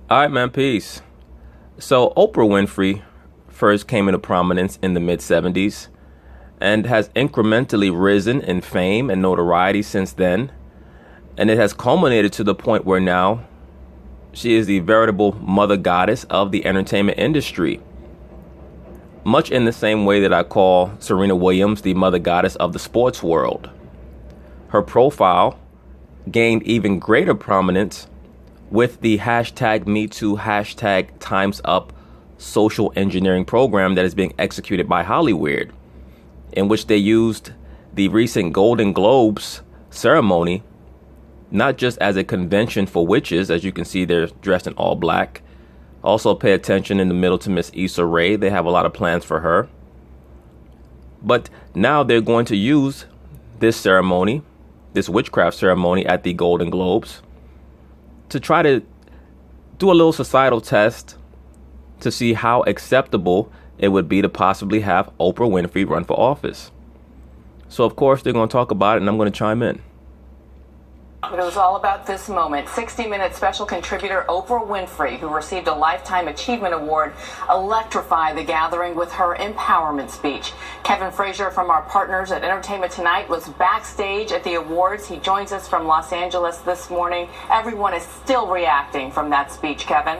All right, man, peace. So Oprah Winfrey first came into prominence in the mid-70s and has incrementally risen in fame and notoriety since then. And it has culminated to the point where now she is the veritable mother goddess of the entertainment industry. Much in the same way that I call Serena Williams the mother goddess of the sports world. Her profile gained even greater prominence with the hashtag #MeToo, hashtag Time's Up social engineering program that is being executed by Hollywood, in which they used the recent Golden Globes ceremony not just as a convention for witches. As you can see, they're dressed in all black. Also pay attention in the middle to Miss Issa Rae. They have a lot of plans for her. But now they're going to use this ceremony, this witchcraft ceremony at the Golden Globes, to try to do a little societal test to see how acceptable it would be to possibly have Oprah Winfrey run for office. So, of course, they're going to talk about it, and I'm going to chime in. It was all about this moment. 60 Minutes special contributor Oprah Winfrey, who received a Lifetime Achievement Award, electrified the gathering with her empowerment speech. Kevin Frazier from our partners at Entertainment Tonight was backstage at the awards. He joins us from Los Angeles this morning. Everyone is still reacting from that speech, Kevin.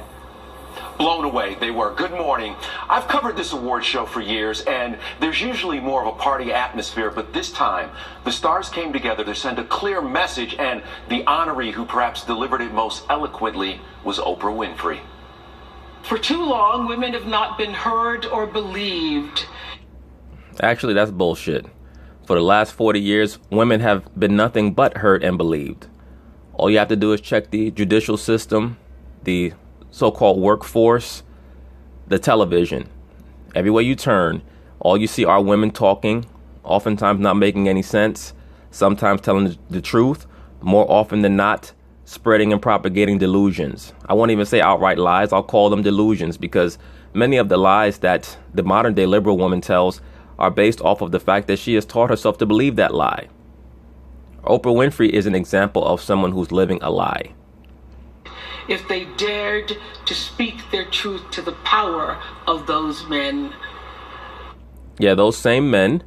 Blown away they were. Good morning. I've covered this award show for years, and there's usually more of a party atmosphere, but this time the stars came together to send a clear message, and the honoree who perhaps delivered it most eloquently was Oprah Winfrey. For too long, women have not been heard or believed. Actually, that's bullshit. For the last 40 years, women have been nothing but heard and believed. All you have to do is check the judicial system, the so-called workforce, the television. Everywhere you turn, all you see are women talking, oftentimes not making any sense, sometimes telling the truth, more often than not, spreading and propagating delusions. I won't even say outright lies, I'll call them delusions, because many of the lies that the modern day liberal woman tells are based off of the fact that she has taught herself to believe that lie. Oprah Winfrey is an example of someone who's living a lie. If they dared to speak their truth to the power of those men. Yeah, those same men,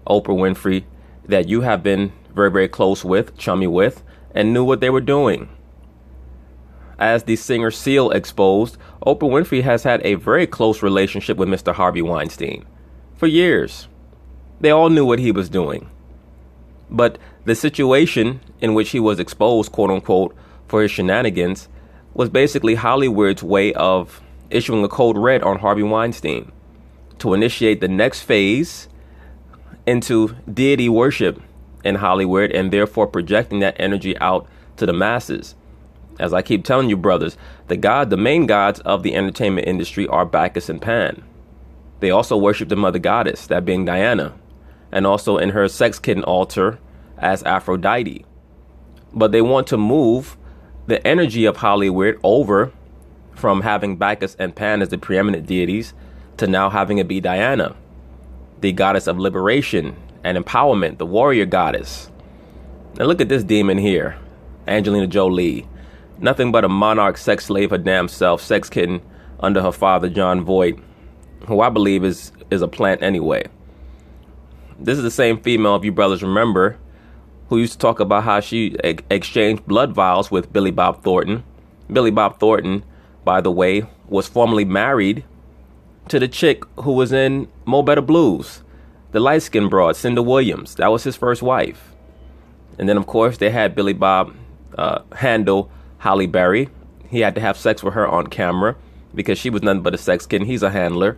Oprah Winfrey, that you have been very, very close with, chummy with, and knew what they were doing. As the singer Seal exposed, Oprah Winfrey has had a very close relationship with Mr. Harvey Weinstein for years. They all knew what he was doing. But the situation in which he was exposed, quote unquote, for his shenanigans was basically Hollywood's way of issuing a code red on Harvey Weinstein to initiate the next phase into deity worship in Hollywood, and therefore projecting that energy out to the masses. As I keep telling you, brothers, the main gods of the entertainment industry are Bacchus and Pan. They also worship the mother goddess, that being Diana, and also in her sex kitten altar as Aphrodite. But they want to move the energy of Hollywood over from having Bacchus and Pan as the preeminent deities to now having it be Diana, the goddess of liberation and empowerment, the warrior goddess. Now look at this demon here, Angelina Jolie. Nothing but a monarch sex slave, her damn self, sex kitten under her father, John Voight, who I believe is a plant anyway. This is the same female, if you brothers remember, who used to talk about how she exchanged blood vials with Billy Bob Thornton. Billy Bob Thornton, by the way, was formerly married to the chick who was in Mo Better Blues, the light-skinned broad, Cinda Williams. That was his first wife. And then, of course, they had Billy Bob handle Halle Berry. He had to have sex with her on camera because she was nothing but a sex kitten. He's a handler.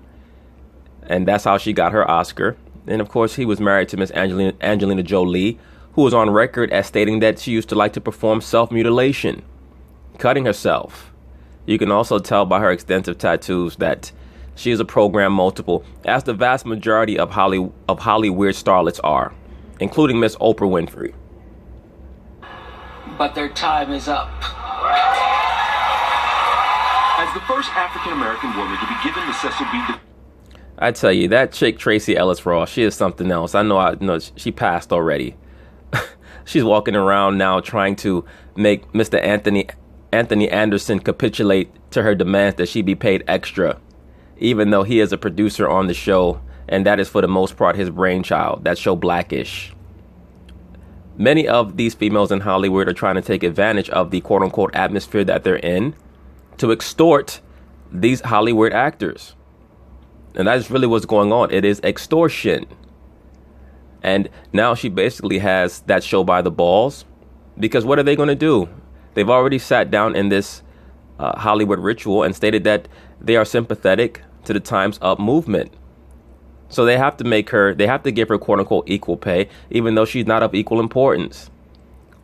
And that's how she got her Oscar. And, of course, he was married to Miss Angelina Jolie, who was on record as stating that she used to like to perform self-mutilation, cutting herself. You can also tell by her extensive tattoos that she is a program multiple, as the vast majority of Hollywood starlets are, including Miss Oprah Winfrey. But their time is up. As the first African-American woman to be given the Cecil B. I tell you, that chick Tracy Ellis Ross, she is something else. I know she passed already. She's walking around now trying to make Mr. Anthony Anthony Anderson capitulate to her demands that she be paid extra, even though he is a producer on the show, and that is for the most part his brainchild, that show Blackish. Many of these females in Hollywood are trying to take advantage of the quote-unquote atmosphere that they're in to extort these Hollywood actors. And that's really what's going on. It is extortion. And now she basically has that show by the balls, because what are they going to do? They've already sat down in this Hollywood ritual and stated that they are sympathetic to the Time's Up movement. So they have to give her quote unquote equal pay, even though she's not of equal importance.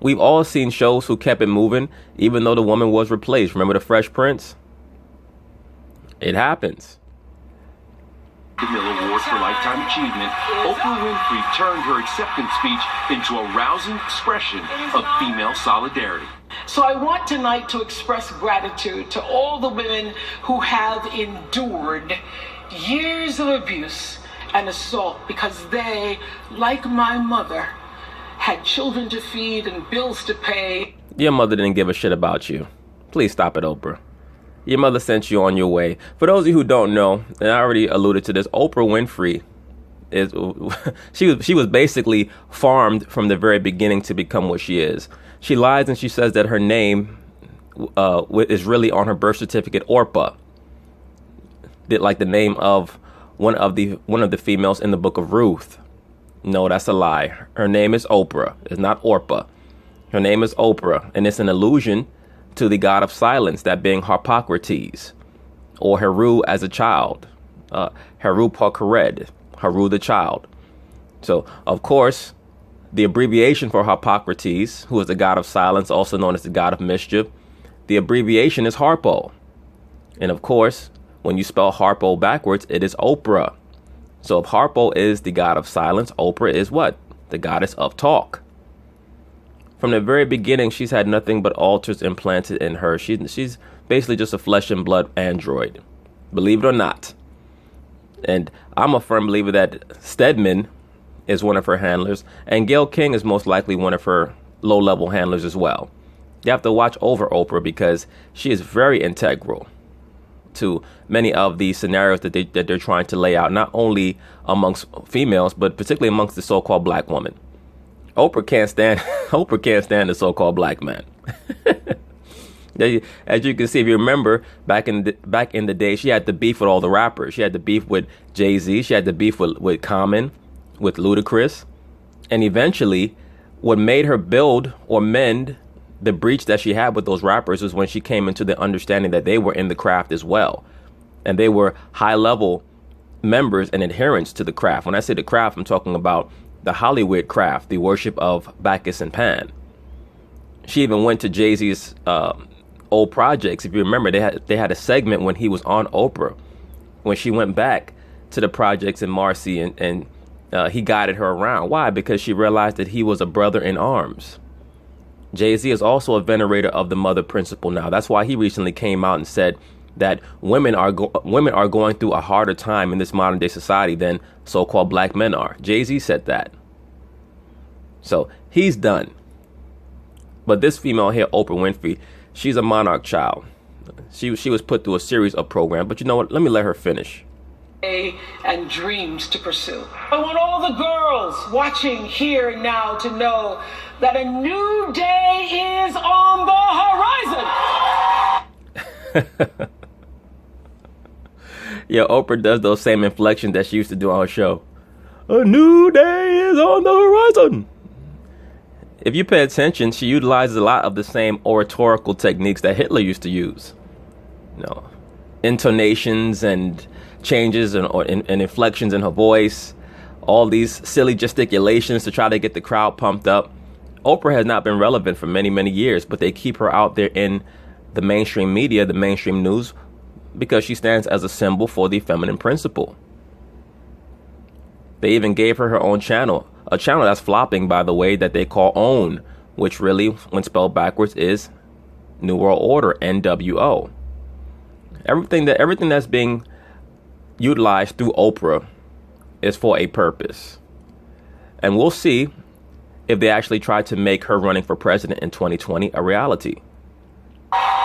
We've all seen shows who kept it moving, even though the woman was replaced. Remember the Fresh Prince? It happens. The Mill Award for Lifetime Achievement, Oprah Winfrey turned her acceptance speech into a rousing expression of female solidarity. So I want tonight to express gratitude to all the women who have endured years of abuse and assault, because they, like my mother, had children to feed and bills to pay. Your mother didn't give a shit about you. Please stop it, Oprah. Your mother sent you on your way. For those of you who don't know, and I already alluded to this, Oprah Winfrey she was basically farmed from the very beginning to become what she is. She lies and she says that her name is really on her birth certificate, Orpah, like the name of one of the females in the book of Ruth. No, that's a lie. Her name is Oprah. It's not Orpah. Her name is Oprah, and it's an allusion to the god of silence, that being Harpocrates, or Heru as a child, Heru Pakhared, Heru the child. So, of course, the abbreviation for Harpocrates, who is the god of silence, also known as the god of mischief, the abbreviation is Harpo. And of course, when you spell Harpo backwards, it is Oprah. So if Harpo is the god of silence, Oprah is what? The goddess of talk. From the very beginning, she's had nothing but altars implanted in her. She's basically just a flesh and blood android, believe it or not. And I'm a firm believer that Stedman is one of her handlers, and Gayle King is most likely one of her low-level handlers as well. You have to watch over Oprah because she is very integral to many of the scenarios that they're trying to lay out, not only amongst females, but particularly amongst the so-called black woman. Oprah can't stand the so-called black man. As you can see, if you remember, back in the day, she had the beef with all the rappers. She had the beef with Jay-Z. She had the beef with Common, with Ludacris. And eventually, what made her build or mend the breach that she had with those rappers was when she came into the understanding that they were in the craft as well. And they were high-level members and adherents to the craft. When I say the craft, I'm talking about the Hollywood craft, the worship of Bacchus and Pan. She even went to Jay-Z's old projects. If you remember, they had a segment when he was on Oprah, when she went back to the projects in Marcy, and he guided her around. Why? Because she realized that he was a brother in arms. Jay-Z is also a venerator of the mother principle now. That's why he recently came out and said that women are going through a harder time in this modern day society than so-called black men are. Jay-Z said that. So he's done. But this female here, Oprah Winfrey, she's a monarch child. She was put through a series of programs. But you know what? Let me let her finish. And dreams to pursue. I want all the girls watching here and now to know that a new day is on the horizon. Yeah, Oprah does those same inflections that she used to do on her show. A new day is on the horizon. If you pay attention, she utilizes a lot of the same oratorical techniques that Hitler used to use. You know, intonations and changes and inflections in her voice, all these silly gesticulations to try to get the crowd pumped up. Oprah has not been relevant for many, many years, but they keep her out there in the mainstream media, the mainstream news, because she stands as a symbol for the feminine principle. They even gave her own channel, a channel that's flopping, by the way, that they call OWN, which really, when spelled backwards, is New World Order, NWO. Everything that's being utilized through Oprah is for a purpose. And we'll see if they actually try to make her running for president in 2020 a reality.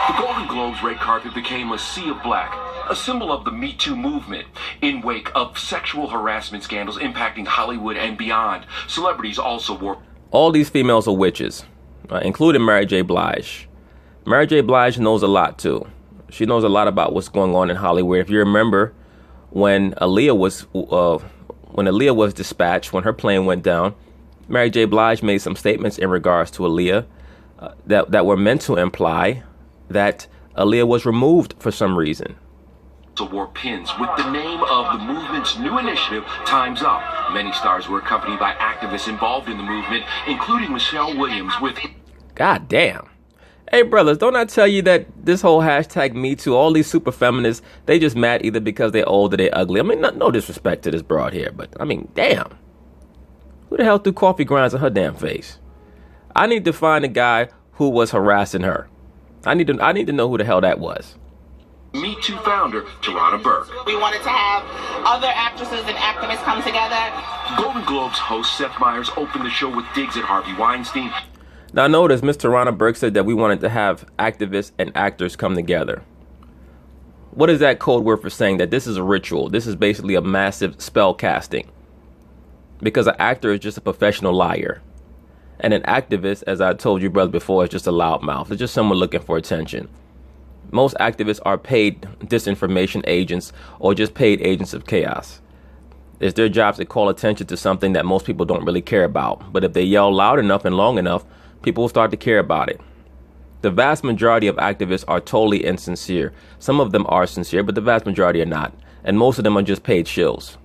The Golden Globes red carpet became a sea of black, a symbol of the Me Too movement. In wake of sexual harassment scandals impacting Hollywood and beyond, celebrities also wore... All these females are witches, including Mary J. Blige. Mary J. Blige knows a lot, too. She knows a lot about what's going on in Hollywood. If you remember, when Aaliyah was dispatched, when her plane went down, Mary J. Blige made some statements in regards to Aaliyah that were meant to imply that Aaliyah was removed for some reason. Wore pins with the name of the movement's new initiative, Time's Up. Many stars were accompanied by activists involved in the movement, including Michelle Williams with... God damn. Hey, brothers, don't I tell you that this whole hashtag Me Too, all these super feminists, they just mad either because they're old or they're ugly. I mean, no disrespect to this broad here, but I mean, damn. Who the hell threw coffee grinds on her damn face? I need to find a guy who was harassing her. I need to know who the hell that was. Me Too founder, Tarana Burke. We wanted to have other actresses and activists come together. Golden Globes host Seth Meyers opened the show with digs at Harvey Weinstein. Now notice Ms. Tarana Burke said that we wanted to have activists and actors come together. What is that code word for saying that this is a ritual? This is basically a massive spell casting. Because an actor is just a professional liar. And an activist, as I told you brothers before, is just a loudmouth. It's just someone looking for attention. Most activists are paid disinformation agents or just paid agents of chaos. It's their jobs to call attention to something that most people don't really care about. But if they yell loud enough and long enough, people will start to care about it. The vast majority of activists are totally insincere. Some of them are sincere, but the vast majority are not. And most of them are just paid shills.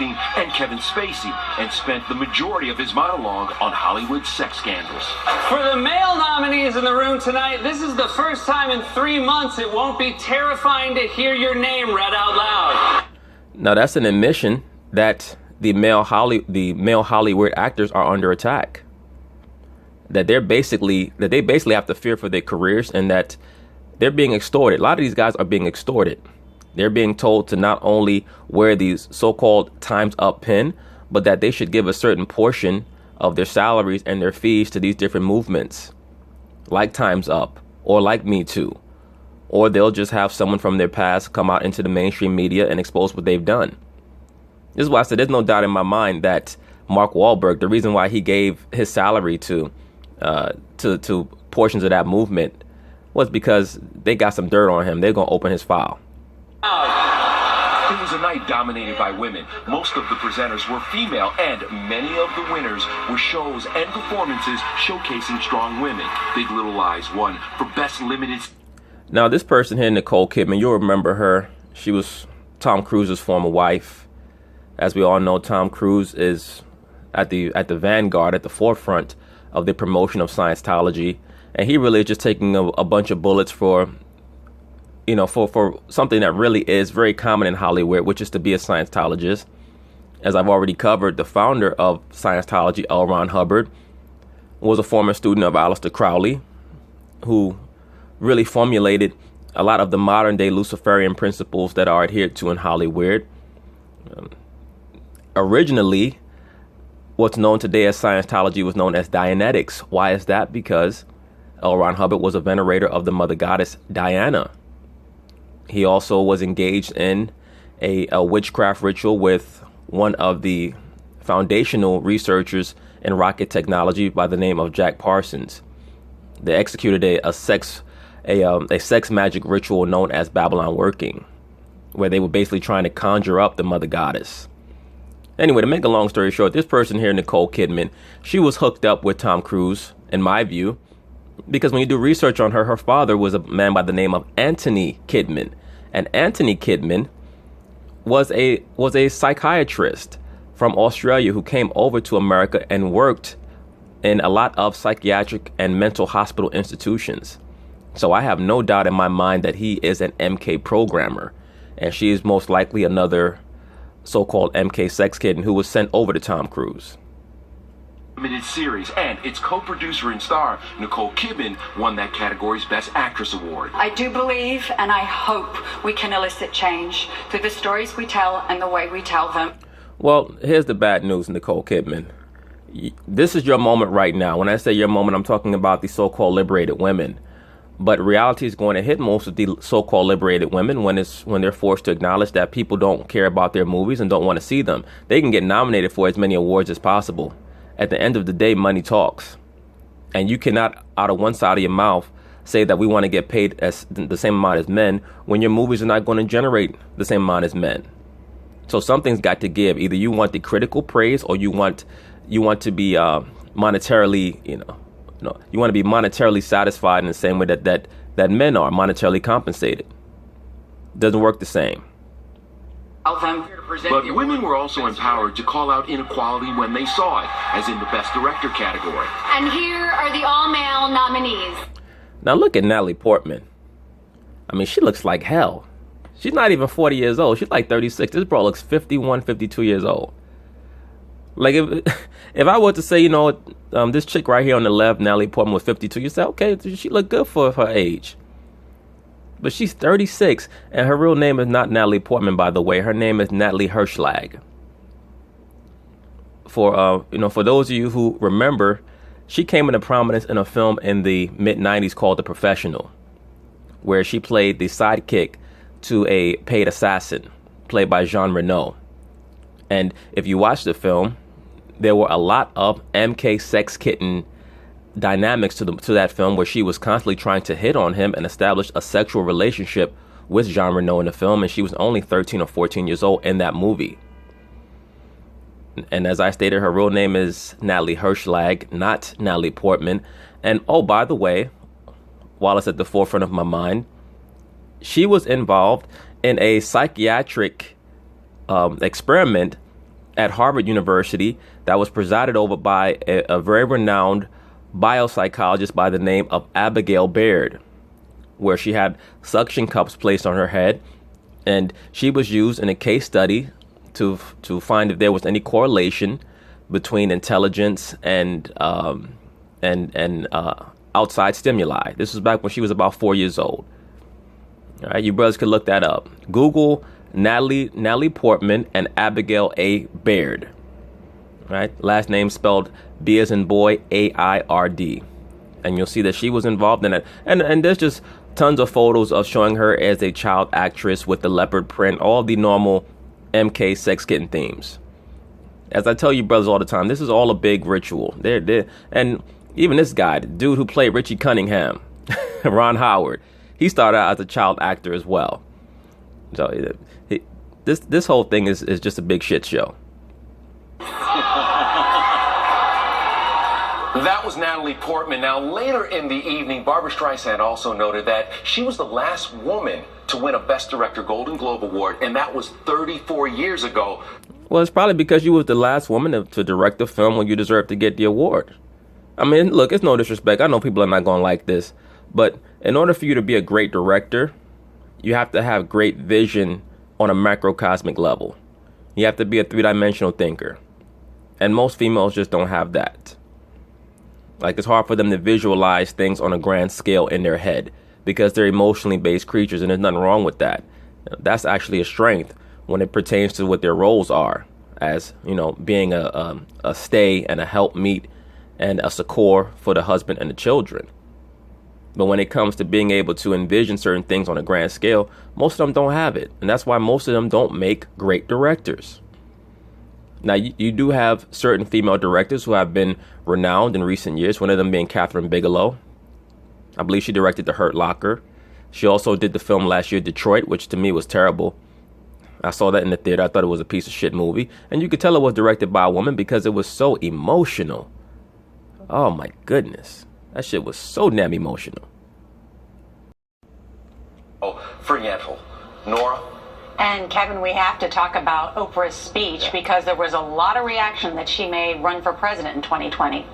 And Kevin Spacey, and spent the majority of his monologue on Hollywood's sex scandals. For the male nominees in the room tonight, this is the first time in 3 months it won't be terrifying to hear your name read out loud. Now that's an admission that the male Hollywood actors are under attack. That they basically have to fear for their careers and that they're being extorted. A lot of these guys are being extorted. They're being told to not only wear these so-called Time's Up pin, but that they should give a certain portion of their salaries and their fees to these different movements, like Time's Up or like Me Too. Or they'll just have someone from their past come out into the mainstream media and expose what they've done. This is why I said there's no doubt in my mind that Mark Wahlberg, the reason why he gave his salary to portions of that movement was because they got some dirt on him. They're going to open his file. It was a night dominated by women. Most of the presenters were female, and many of the winners were shows and performances showcasing strong women. Big Little Lies won for Best Limited. Now, this person here, Nicole Kidman, you'll remember her. She was Tom Cruise's former wife. As we all know, Tom Cruise is at the vanguard, at the forefront of the promotion of Scientology, and he really is just taking a bunch of bullets for something that really is very common in Hollywood, which is to be a Scientologist. As I've already covered, the founder of Scientology, L. Ron Hubbard, was a former student of Aleister Crowley, who really formulated a lot of the modern day Luciferian principles that are adhered to in Hollywood. Originally, what's known today as Scientology was known as Dianetics. Why is that? Because L. Ron Hubbard was a venerator of the mother goddess Diana. He also was engaged in a witchcraft ritual with one of the foundational researchers in rocket technology by the name of Jack Parsons. They executed a sex magic ritual known as Babylon Working, where they were basically trying to conjure up the mother goddess. Anyway, to make a long story short, this person here, Nicole Kidman, she was hooked up with Tom Cruise, in my view, because when you do research on her, her father was a man by the name of Anthony Kidman. And Anthony Kidman was a psychiatrist from Australia who came over to America and worked in a lot of psychiatric and mental hospital institutions. So I have no doubt in my mind that he is an MK programmer. And she is most likely another so-called MK sex kitten who was sent over to Tom Cruise. Limited series, and its co-producer and star Nicole Kidman won that category's Best Actress award. I do believe and I hope we can elicit change through the stories we tell and the way we tell them. Well, here's the bad news, Nicole Kidman. This is your moment right now. When I say your moment, I'm talking about the so-called liberated women. But reality is going to hit most of the so-called liberated women when they're forced to acknowledge that people don't care about their movies and don't want to see them. They can get nominated for as many awards as possible. At the end of the day, money talks. And you cannot, out of one side of your mouth, say that we want to get paid as the same amount as men when your movies are not going to generate the same amount as men. So something's got to give. Either you want the critical praise or you want to be monetarily, you want to be monetarily satisfied in the same way that men are monetarily compensated. Doesn't work the same. But women were also empowered to call out inequality when they saw it, as in the Best Director category. And here are the all-male nominees. Now look at Natalie Portman. I mean, she looks like hell. She's not even 40 years old. She's like 36. This bro looks 51, 52 years old. Like if I were to say, this chick right here on the left, Natalie Portman, was 52, you say, okay, she look good for her age. But she's 36, and her real name is not Natalie Portman, by the way. Her name is Natalie Hirschlag. For those of you who remember, she came into prominence in a film in the mid-90s called The Professional, where she played the sidekick to a paid assassin, played by Jean Reno. And if you watch the film, there were a lot of MK sex kitten dynamics to that film, where she was constantly trying to hit on him and establish a sexual relationship with Jean Reno in the film, and she was only 13 or 14 years old in that movie. And as I stated, her real name is Natalie Hirschlag, not Natalie Portman. And oh, by the way, while it's at the forefront of my mind, she was involved in a psychiatric experiment at Harvard University that was presided over by a very renowned biopsychologist by the name of Abigail Baird, where she had suction cups placed on her head, and she was used in a case study to find if there was any correlation between intelligence and outside stimuli. This was back when she was about 4 years old. All right, you brothers could look that up. Google Natalie Portman and Abigail A. Baird. Right, last name spelled B as in boy, A-I-R-D, and you'll see that she was involved in it. And there's just tons of photos of showing her as a child actress with the leopard print, all the normal MK sex kitten themes. As I tell you brothers all the time, this is all a big ritual. And even this guy, the dude who played Richie Cunningham, Ron Howard, he started out as a child actor as well. So this whole thing is just a big shit show. That was Natalie Portman. Now, later in the evening, Barbra Streisand also noted that she was the last woman to win a Best Director Golden Globe Award, and that was 34 years ago. Well, it's probably because you was the last woman to direct a film when you deserve to get the award. I mean, look, it's no disrespect. I know people are not going to like this, but in order for you to be a great director, you have to have great vision on a macrocosmic level. You have to be a three-dimensional thinker. And most females just don't have that. Like, it's hard for them to visualize things on a grand scale in their head because they're emotionally based creatures, and there's nothing wrong with that. That's actually a strength when it pertains to what their roles are, as, being a stay and a helpmeet and a succor for the husband and the children. But when it comes to being able to envision certain things on a grand scale, most of them don't have it. And that's why most of them don't make great directors. Now, you do have certain female directors who have been renowned in recent years, one of them being Catherine Bigelow. I believe she directed The Hurt Locker. She also did the film last year, Detroit, which to me was terrible. I saw that in the theater. I thought it was a piece of shit movie. And you could tell it was directed by a woman because it was so emotional. Oh, my goodness. That shit was so damn emotional. Oh, forgetful. Nora? And Kevin, we have to talk about Oprah's speech because there was a lot of reaction that she may run for president in 2020.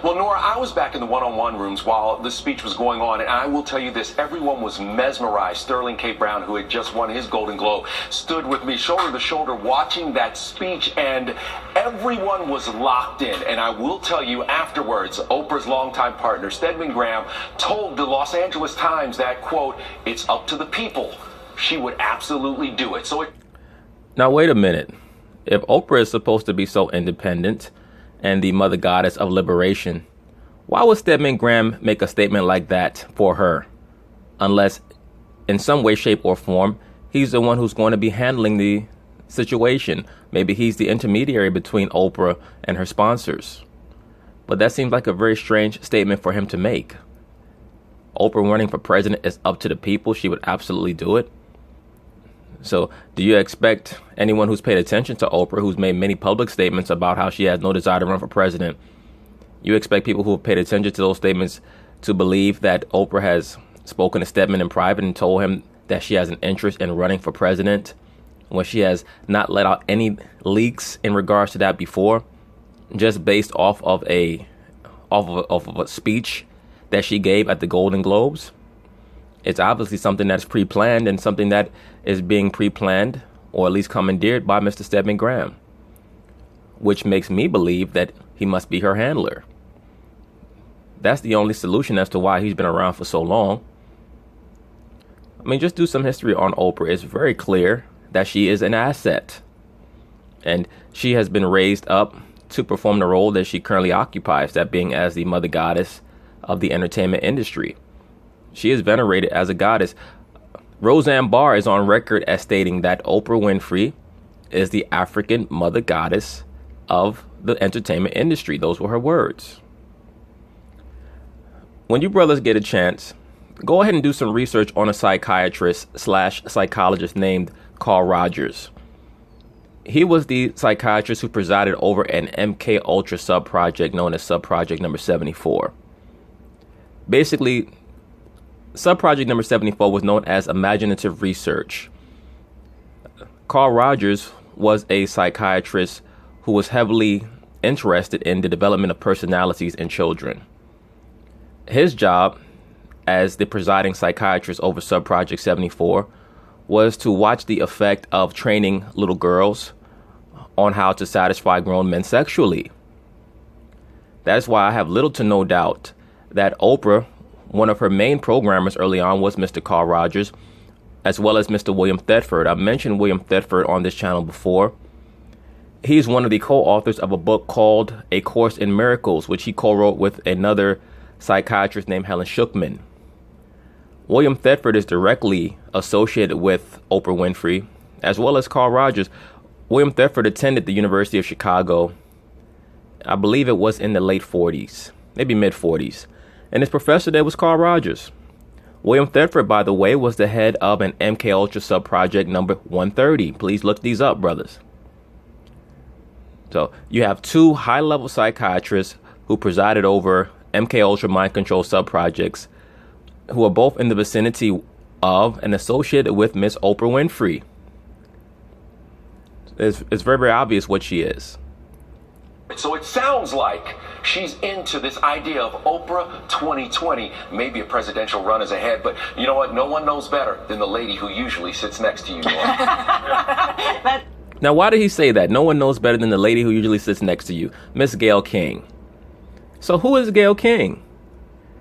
Well, Nora, I was back in the one-on-one rooms while the speech was going on, and I will tell you this, everyone was mesmerized. Sterling K. Brown, who had just won his Golden Globe, stood with me shoulder to shoulder watching that speech, and everyone was locked in. And I will tell you afterwards, Oprah's longtime partner, Stedman Graham, told the Los Angeles Times that, quote, "It's up to the people." She would absolutely do it. Now, wait a minute. If Oprah is supposed to be so independent and the mother goddess of liberation, Why would Stedman Graham make a statement like that for her? Unless in some way, shape, or form, he's the one who's going to be handling the situation. Maybe he's the intermediary between Oprah and her sponsors. But that seems like a very strange statement for him to make. Oprah running for president is up to the people. She would absolutely do it. So do you expect anyone who's paid attention to Oprah, who's made many public statements about how she has no desire to run for president, you expect people who have paid attention to those statements to believe that Oprah has spoken to Stedman in private and told him that she has an interest in running for president when she has not let out any leaks in regards to that before, just based off of a speech that she gave at the Golden Globes? It's obviously something that's pre-planned and something that is being pre-planned or at least commandeered by Mr. Stedman Graham, which makes me believe that he must be her handler. That's the only solution as to why he's been around for so long. I mean, just do some history on Oprah. It's very clear that she is an asset, and she has been raised up to perform the role that she currently occupies, that being as the mother goddess of the entertainment industry. She is venerated as a goddess. Roseanne Barr is on record as stating that Oprah Winfrey is the African mother goddess of the entertainment industry. Those were her words. When you brothers get a chance, go ahead and do some research on a psychiatrist/psychologist named Carl Rogers. He was the psychiatrist who presided over an MK Ultra sub-project known as sub-project number 74. Basically, sub-project number 74 was known as imaginative research. Carl Rogers was a psychiatrist who was heavily interested in the development of personalities in children. His job as the presiding psychiatrist over Sub-Project 74 was to watch the effect of training little girls on how to satisfy grown men sexually. That's why I have little to no doubt that Oprah, one of her main programmers early on, was Mr. Carl Rogers, as well as Mr. William Thetford. I've mentioned William Thetford on this channel before. He's one of the co-authors of a book called A Course in Miracles, which he co-wrote with another psychiatrist named Helen Schucman. William Thetford is directly associated with Oprah Winfrey, as well as Carl Rogers. William Thetford attended the University of Chicago. I believe it was in the late 40s, maybe mid 40s. And his professor there was Carl Rogers. William Thetford, by the way, was the head of an MK Ultra sub-project number 130. Please look these up, brothers. So you have two high-level psychiatrists who presided over MK Ultra mind control sub-projects, who are both in the vicinity of and associated with Miss Oprah Winfrey. It's very, very obvious what she is. So it sounds like she's into this idea of Oprah 2020. Maybe a presidential run is ahead, but you know what? No one knows better than the lady who usually sits next to you. Now, why did he say that? No one knows better than the lady who usually sits next to you, Miss Gayle King. So who is Gayle King?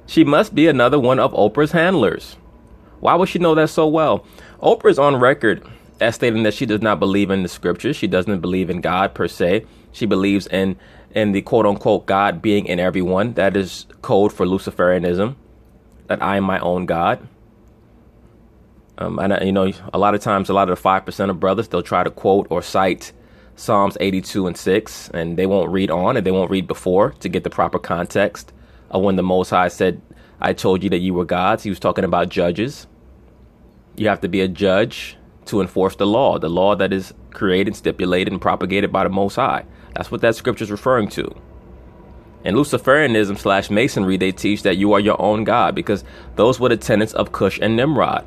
She must be another one of Oprah's handlers. Why would she know that so well? Oprah is on record as stating that she does not believe in the scriptures. She doesn't believe in God per se. She believes in the quote-unquote God being in everyone. That is code for Luciferianism, that I am my own God. And you know, a lot of times, a lot of the 5% of brothers, they'll try to quote or cite Psalms 82:6, and they won't read on, and they won't read before to get the proper context of when the Most High said, I told you that you were gods. He was talking about judges. You have to be a judge to enforce the law that is created, stipulated, and propagated by the Most High. That's what that scripture is referring to. In Luciferianism / Masonry, they teach that you are your own God, because those were the tenets of Cush and Nimrod.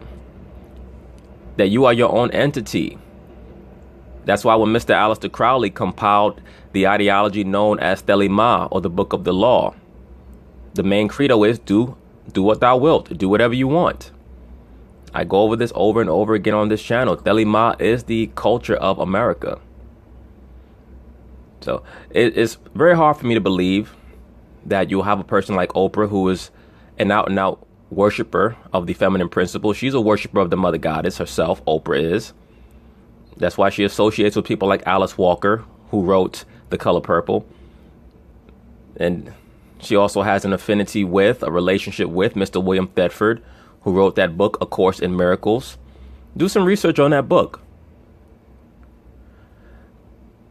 That you are your own entity. That's why when Mr. Aleister Crowley compiled the ideology known as Thelema, or the Book of the Law, the main credo is do what thou wilt, do whatever you want. I go over this over and over again on this channel. Thelema is the culture of America. So it's very hard for me to believe that you'll have a person like Oprah, who is an out and out worshiper of the feminine principle. She's a worshiper of the mother goddess herself. Oprah is. That's why she associates with people like Alice Walker, who wrote The Color Purple. And She also has an affinity with, a relationship with Mr. William Thetford, who wrote that book, A Course in Miracles. Do some research on that book.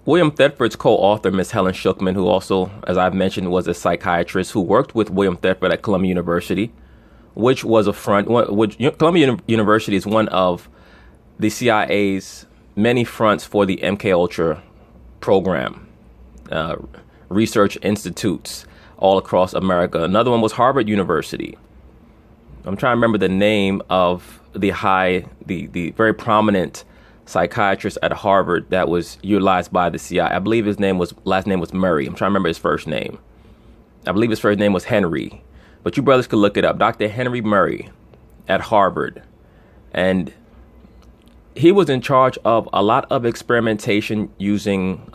William Thetford's co-author, Miss Helen Schucman, who also, as I've mentioned, was a psychiatrist who worked with William Thetford at Columbia University, which was Columbia University is one of the CIA's many fronts for the MKUltra program, research institutes all across America. Another one was Harvard University. I'm trying to remember the name of the very prominent psychiatrist at Harvard that was utilized by the CIA. I believe his last name was Murray. I'm trying to remember his first name. I believe his first name was Henry, but you brothers could look it up. Dr. Henry Murray at Harvard. And he was in charge of a lot of experimentation using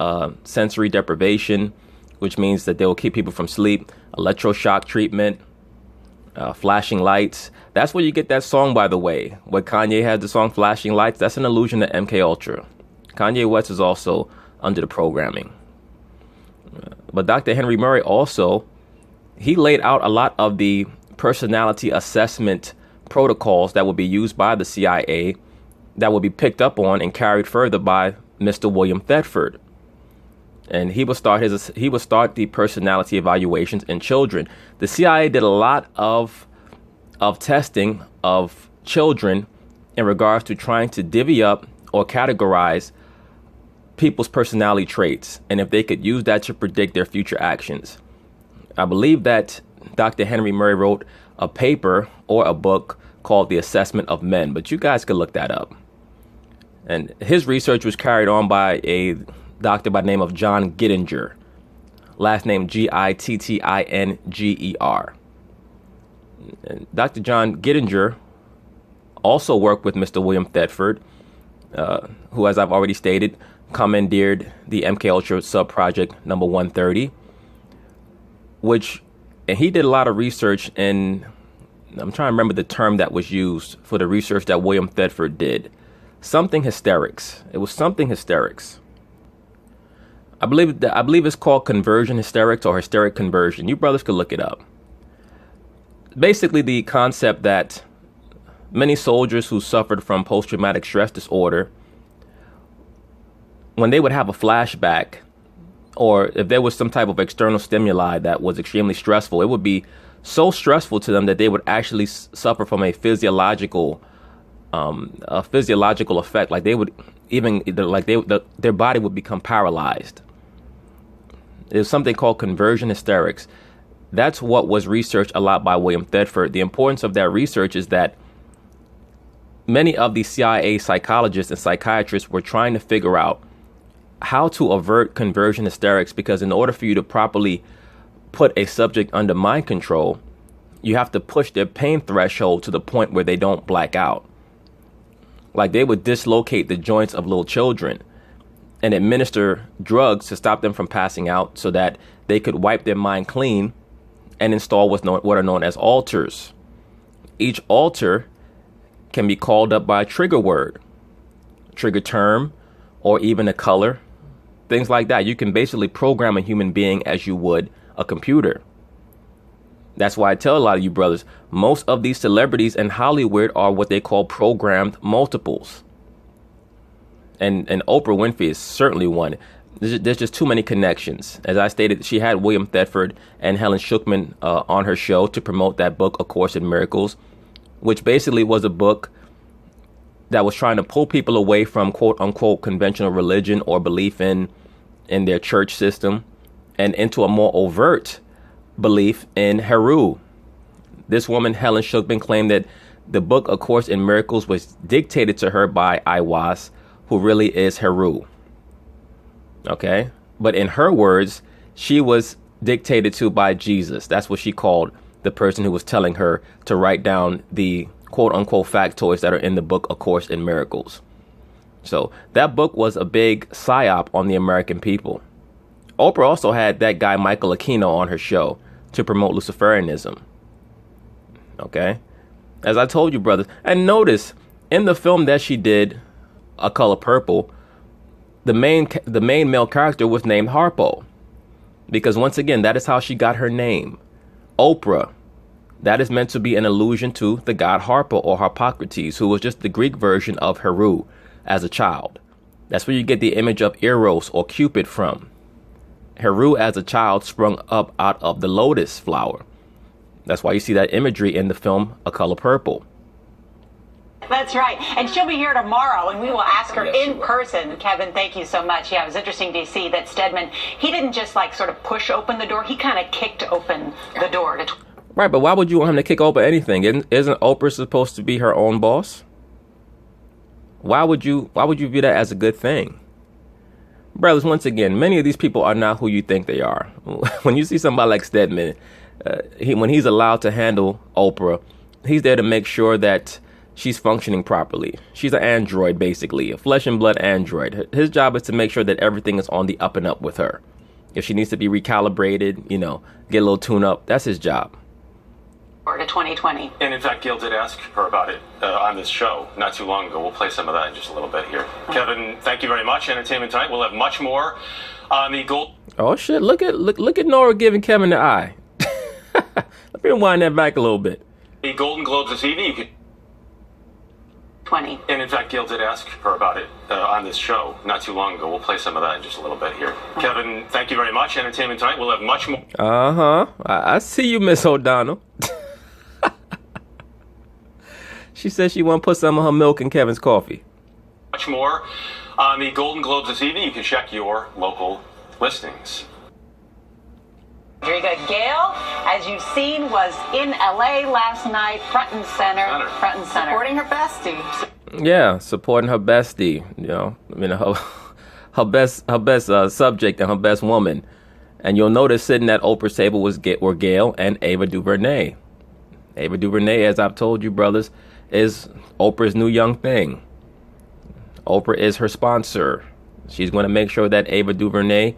sensory deprivation, which means that they will keep people from sleep, electroshock treatment, flashing lights. That's where you get that song, by the way, where Kanye has the song Flashing Lights. That's an allusion to MKUltra. Kanye West is also under the programming. But Dr. Henry Murray also, he laid out a lot of the personality assessment protocols that would be used by the CIA that would be picked up on and carried further by Mr. William Thetford. And he would start the personality evaluations in children. The CIA did a lot of testing of children in regards to trying to divvy up or categorize people's personality traits and if they could use that to predict their future actions. I believe that Dr. Henry Murray wrote a paper or a book called The Assessment of Men, but you guys could look that up. And his research was carried on by a doctor by the name of John Gittinger, last name Gittinger. And Dr. John Gittinger also worked with Mr. William Thetford, who, as I've already stated, commandeered the MKUltra sub-project number 130, and he did a lot of research in, I'm trying to remember the term that was used for the research that William Thetford did. Something hysterics. It was something hysterics. I believe it's called conversion hysterics or hysteric conversion. You brothers could look it up. Basically, the concept that many soldiers who suffered from post-traumatic stress disorder, when they would have a flashback, or if there was some type of external stimuli that was extremely stressful, it would be so stressful to them that they would actually suffer from a physiological effect. Like they would their body would become paralyzed. There's something called conversion hysterics. That's what was researched a lot by William Thetford. The importance of that research is that many of the CIA psychologists and psychiatrists were trying to figure out how to avert conversion hysterics, because in order for you to properly put a subject under mind control, you have to push their pain threshold to the point where they don't black out. Like they would dislocate the joints of little children and administer drugs to stop them from passing out so that they could wipe their mind clean and install what are known as alters. Each alter can be called up by a trigger word, trigger term, or even a color, things like that. You can basically program a human being as you would a computer. That's why I tell a lot of you brothers, most of these celebrities in Hollywood are what they call programmed multiples. And Oprah Winfrey is certainly one. There's just too many connections. As I stated, she had William Thetford and Helen Schucman on her show to promote that book, A Course in Miracles, which basically was a book that was trying to pull people away from quote unquote conventional religion or belief in their church system and into a more overt belief in Heru. This woman, Helen Schucman, claimed that the book, A Course in Miracles, was dictated to her by Aiwas, who really is Heru. Okay? But in her words, she was dictated to by Jesus. That's what she called the person who was telling her to write down the quote-unquote factoids that are in the book, A Course in Miracles. So that book was a big psyop on the American people. Oprah also had that guy Michael Aquino on her show to promote Luciferianism. Okay? As I told you, brothers. And notice, in the film that she did, A Color Purple, the main male character was named Harpo. Because once again, that is how she got her name. Oprah. That is meant to be an allusion to the god Harper or Harpocrates, who was just the Greek version of Heru as a child. That's where you get the image of Eros or Cupid from. Heru as a child sprung up out of the lotus flower. That's why you see that imagery in the film A Color Purple. That's right. And she'll be here tomorrow, and we will ask her in person. Kevin, thank you so much. Yeah, it was interesting to see that Stedman, he didn't just like sort of push open the door. He kind of kicked open the door. Right, but why would you want him to kick open anything? Isn't Oprah supposed to be her own boss? Why would you view that as a good thing? Brothers, once again, many of these people are not who you think they are. When you see somebody like Stedman, when he's allowed to handle Oprah, he's there to make sure that she's functioning properly. She's an android, basically, a flesh and blood android. His job is to make sure that everything is on the up and up with her. If she needs to be recalibrated, get a little tune up, that's his job. To 2020. And in fact, Gail did ask her about it on this show not too long ago. We'll play some of that in just a little bit here. Kevin, thank you very much. Entertainment Tonight. We'll have much more on the gold. Oh shit! Look at Nora giving Kevin the eye. Let me rewind that back a little bit. The Golden Globes this evening. You can 20. And in fact, Gail did ask her about it on this show not too long ago. We'll play some of that in just a little bit here. Kevin, thank you very much. Entertainment Tonight. We'll have much more. I see you, Miss O'Donnell. She said she want to put some of her milk in Kevin's coffee. Much more on the Golden Globes this evening. You can check your local listings. Very good. Gail, as you've seen, was in LA last night, front and center. Supporting her bestie. Yeah, supporting her bestie. Her best subject and her best woman. And you'll notice sitting at Oprah's table were Gail and Ava DuVernay. Ava DuVernay, as I've told you, brothers, is Oprah's new young thing. Oprah is her sponsor. She's going to make sure that Ava DuVernay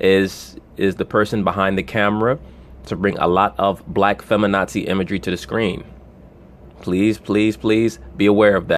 is the person behind the camera to bring a lot of black feminazi imagery to the screen. Please, please, please be aware of that.